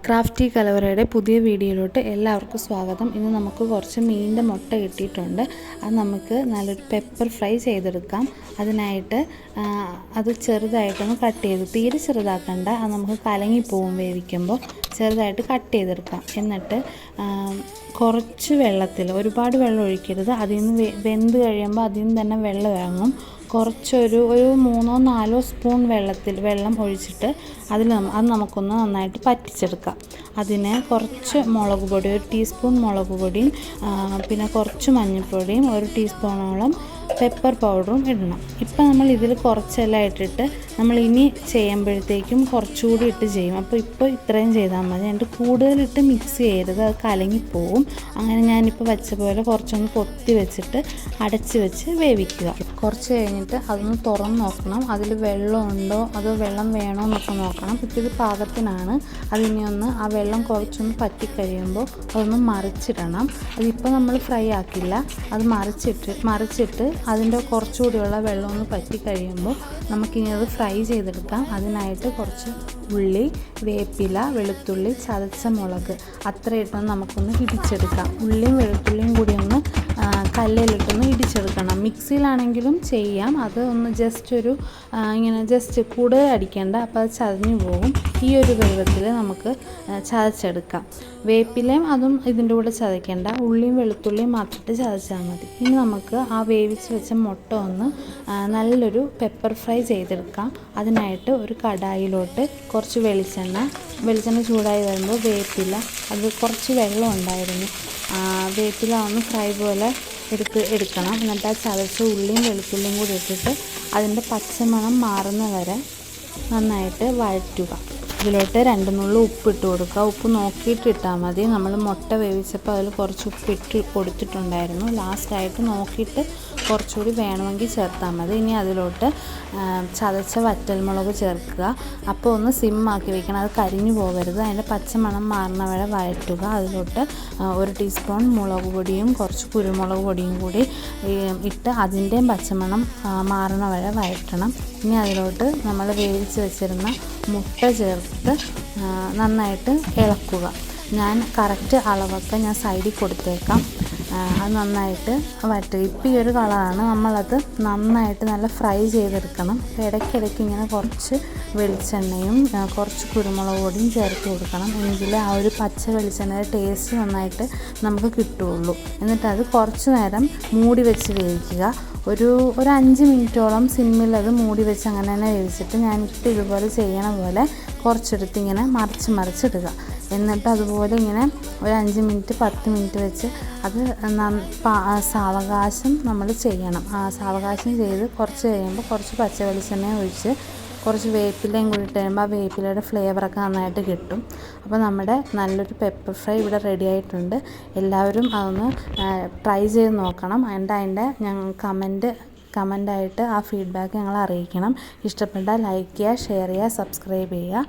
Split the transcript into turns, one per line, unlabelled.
Crafty കലവറയുടെ പുതിയ വീഡിയോയിലോട്ട് എല്ലാവർക്കും സ്വാഗതം. ഇന്ന് നമുക്ക് കുറച്ച് മീനിൻ്റെ മുട്ട കിട്ടിയിട്ടുണ്ട്. അത് നമുക്ക് നല്ലൊരു പെപ്പർ ഫ്രൈ ചെയ്തെടുക്കാം. അതിനായിട്ട് അത് ചെറുതായിട്ടൊന്ന് കട്ട് ചെയ്ത്, തീരെ ചെറുതാക്കണ്ട, അത് നമുക്ക് കലങ്ങിപ്പോവും വേവിക്കുമ്പോൾ. ചെറുതായിട്ട് കട്ട് ചെയ്തെടുക്കാം. എന്നിട്ട് കുറച്ച് വെള്ളത്തിൽ, ഒരുപാട് വെള്ളം ഒഴിക്കരുത്. അതിൽ നിന്ന് വെന്ത് കഴിയുമ്പോൾ അതിൽ നിന്ന് തന്നെ വെള്ളം ഇറങ്ങും. കുറച്ചൊരു 3-4 സ്പൂൺ വെള്ളം ഒഴിച്ചിട്ട് അത് നമുക്കൊന്ന് നന്നായിട്ട് പറ്റിച്ചെടുക്കാം. അതിന് കുറച്ച് മുളക് പൊടി, 1 ടീസ്പൂൺ മുളക് പൊടിയും പിന്നെ കുറച്ച് മഞ്ഞൾപ്പൊടിയും 1 ടീസ്പൂണോളം പെപ്പർ പൗഡറും ഇടണം. ഇപ്പം നമ്മൾ ഇതിൽ കുറച്ചെല്ലാം ഇട്ടിട്ട് നമ്മൾ ഇനി ചെയ്യുമ്പോഴത്തേക്കും കുറച്ചുകൂടി ഇട്ട് ചെയ്യും. അപ്പോൾ ഇപ്പോൾ ഇത്രയും ചെയ്താൽ മതി. എന്നിട്ട് കൂടുതലിട്ട് മിക്സ് ചെയ്യരുത്, അത് കലങ്ങിപ്പോവും. അങ്ങനെ ഞാനിപ്പോൾ വെച്ച പോലെ കുറച്ചൊന്ന് കൊത്തി വെച്ചിട്ട് അടച്ച് വെച്ച് വേവിക്കുക. കുറച്ച് കഴിഞ്ഞിട്ട് അതൊന്ന് തുറന്ന് നോക്കണം, അതിൽ വെള്ളമുണ്ടോ അതോ വെള്ളം വേണോ എന്നൊക്കെ നോക്കണം. ഇപ്പോൾ ഇത് പാകത്തിനാണ്. അതിനെയൊന്ന് ആ വെള്ളം കുറച്ചൊന്ന് പറ്റിക്കഴിയുമ്പോൾ അതൊന്ന് മറിച്ചിടണം. അതിപ്പോൾ നമ്മൾ ഫ്രൈ ആക്കില്ല, അത് മറിച്ചിട്ട് അതിൻ്റെ കുറച്ചുകൂടിയുള്ള വെള്ളം ഒന്ന് പറ്റിക്കഴിയുമ്പോൾ നമുക്കിനി അത് ഫ്രൈ ചെയ്തെടുക്കാം. അതിനായിട്ട് കുറച്ച് ഉള്ളി, വേപ്പില, വെളുത്തുള്ളി, ചതച്ച മുളക് അത്ര ഇട്ടൊന്ന് നമുക്കൊന്ന് ഇടിച്ചെടുക്കാം. ഉള്ളിയും വെളുത്തുള്ളിയും കൂടി ഒന്ന് കല്ലിലിട്ടൊന്ന് ഇടിച്ചെടുക്കണം. മിക്സിയിലാണെങ്കിലും ചെയ്യാം. അത് ഒന്ന് ജസ്റ്റ് കൂടുതൽ അടിക്കേണ്ട, അപ്പോൾ അത് ചതഞ്ഞു പോകും. ഈ ഒരു പരുവത്തിൽ നമുക്ക് ചതച്ചെടുക്കാം. വേപ്പിലയും അതും ഇതിൻ്റെ കൂടെ ചതയ്ക്കേണ്ട, ഉള്ളിയും വെളുത്തുള്ളിയും മാത്രം ചതച്ചാൽ മതി. ഇനി നമുക്ക് ആ വേവിച്ച് വെച്ച മുട്ട ഒന്ന് നല്ലൊരു പെപ്പർ ഫ്രൈ ചെയ്തെടുക്കാം. അതിനായിട്ട് ഒരു കടായിലോട്ട് കുറച്ച് വെളിച്ചെണ്ണ ചൂടായി വരുമ്പോൾ വേപ്പില, അത് കുറച്ച് വെള്ളം ഉണ്ടായിരുന്നു, വേപ്പില ഒന്ന് ഫ്രൈ പോലെ എടുക്കണം. എന്നിട്ട് ആ ചതച്ച ഉള്ളിയും വെളുത്തുള്ളിയും കൂടി ഇട്ടിട്ട് അതിൻ്റെ പച്ചമണം മാറുന്ന വരെ നന്നായിട്ട് വഴറ്റുക. ഇതിലോട്ട് 2 നുള്ളു ഉപ്പിട്ട് കൊടുക്കുക. ഉപ്പ് നോക്കിയിട്ട് ഇട്ടാൽ മതി. നമ്മൾ മുട്ട വേവിച്ചപ്പോൾ അതിൽ കുറച്ച് ഉപ്പിട്ട് കൊടുത്തിട്ടുണ്ടായിരുന്നു. ലാസ്റ്റായിട്ട് നോക്കിയിട്ട് കുറച്ചുകൂടി വേണമെങ്കിൽ ചേർത്താൽ മതി. ഇനി അതിലോട്ട് ചതച്ച വറ്റൽമുളക് ചേർക്കുക. അപ്പോൾ ഒന്ന് സിമ്മാക്കി വെക്കണം, അത് കരിഞ്ഞു പോകരുത്. അതിൻ്റെ പച്ചമണം മാറുന്ന വരെ വഴറ്റുക. അതിലോട്ട് 1 ടീസ്പൂൺ മുളക് പൊടിയും കുറച്ച് കുരുമുളക് പൊടിയും കൂടി ഇട്ട് അതിൻ്റെയും പച്ചമണം മാറുന്ന വരെ വഴറ്റണം. ഇനി അതിലോട്ട് നമ്മൾ വേവിച്ച് വെച്ചിരുന്ന മുട്ട ചേർത്ത് നന്നായിട്ട് ഇളക്കുക. ഞാൻ കറക്റ്റ് അളവൊക്കെ ഞാൻ സൈഡിൽ കൊടുത്തേക്കാം. അത് നന്നായിട്ട് വഴറ്റുക. ഇപ്പോൾ ഈ ഒരു കളറാണ്. നമ്മളത് നന്നായിട്ട് നല്ല ഫ്രൈ ചെയ്തെടുക്കണം. ഇടയ്ക്കിടയ്ക്ക് ഇങ്ങനെ കുറച്ച് വെളിച്ചെണ്ണയും കുറച്ച് കുരുമുളക് പൊടിയും ചേർത്ത് കൊടുക്കണം. എങ്കിലേ ആ ഒരു പച്ച വെളിച്ചെണ്ണയുടെ ടേസ്റ്റ് നന്നായിട്ട് നമുക്ക് കിട്ടുകയുള്ളൂ. എന്നിട്ട് അത് കുറച്ച് നേരം മൂടി വെച്ച് വേവിക്കുക. ഒരു 5 മിനിറ്റോളം സിമ്മിൽ അത് മൂടി വെച്ച് അങ്ങനെ തന്നെ വേവിച്ചിട്ട് ഞാനിപ്പോൾ ഇതുപോലെ ചെയ്യണ പോലെ കുറച്ചെടുത്ത് ഇങ്ങനെ മറിച്ചിടുക. എന്നിട്ട് അതുപോലെ ഇങ്ങനെ ഒരു 5 മിനിറ്റ് 10 മിനിറ്റ് വെച്ച് അത് സാവകാശം നമ്മൾ ചെയ്യണം. സാവകാശം ചെയ്ത് കുറച്ച് കഴിയുമ്പോൾ കുറച്ച് പച്ച വെളിച്ചെണ്ണ ഒഴിച്ച് കുറച്ച് വേപ്പിലയും കൂടി ഇട്ട് കഴിയുമ്പോൾ ആ വേപ്പിലയുടെ ഫ്ലേവറൊക്കെ നന്നായിട്ട് കിട്ടും. അപ്പോൾ നമ്മുടെ നല്ലൊരു പെപ്പർ ഫ്രൈ ഇവിടെ റെഡി ആയിട്ടുണ്ട്. എല്ലാവരും അതൊന്ന് ട്രൈ ചെയ്ത് നോക്കണം. അതിൻ്റെ കമൻ്റായിട്ട് ആ ഫീഡ്ബാക്ക് ഞങ്ങളെ അറിയിക്കണം. ഇഷ്ടപ്പെട്ടാൽ ലൈക്ക് ചെയ്യുക, ഷെയർ ചെയ്യുക, സബ്സ്ക്രൈബ് ചെയ്യുക.